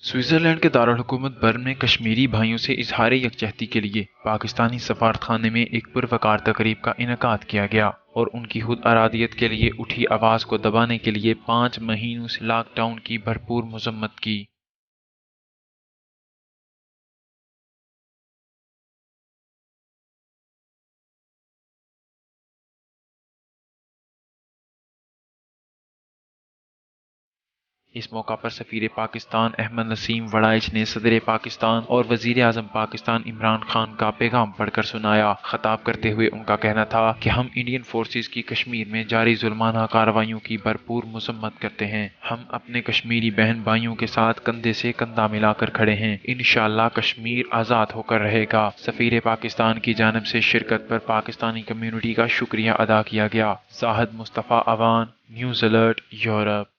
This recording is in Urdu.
سوئٹزرلینڈ کے دارالحکومت برن میں کشمیری بھائیوں سے اظہار یکجہتی کے لیے پاکستانی سفارت خانے میں ایک پروقار تقریب کا انعقاد کیا گیا اور ان کی خود ارادیت کے لیے اٹھی آواز کو دبانے کے لیے 5 مہینوں سے لاک ڈاؤن کی بھرپور مذمت کی۔ اس موقع پر سفیر پاکستان احمد نسیم وڑائچ نے صدر پاکستان اور وزیر اعظم پاکستان عمران خان کا پیغام پڑھ کر سنایا۔ خطاب کرتے ہوئے ان کا کہنا تھا کہ ہم انڈین فورسز کی کشمیر میں جاری ظلمانہ کارروائیوں کی بھرپور مذمت کرتے ہیں۔ ہم اپنے کشمیری بہن بھائیوں کے ساتھ کندھے سے کندھا ملا کر کھڑے ہیں۔ انشاءاللہ کشمیر آزاد ہو کر رہے گا۔ سفیر پاکستان کی جانب سے شرکت پر پاکستانی کمیونٹی کا شکریہ ادا کیا گیا۔ زاہد مصطفیٰ اوان، نیوز الرٹ، یورپ۔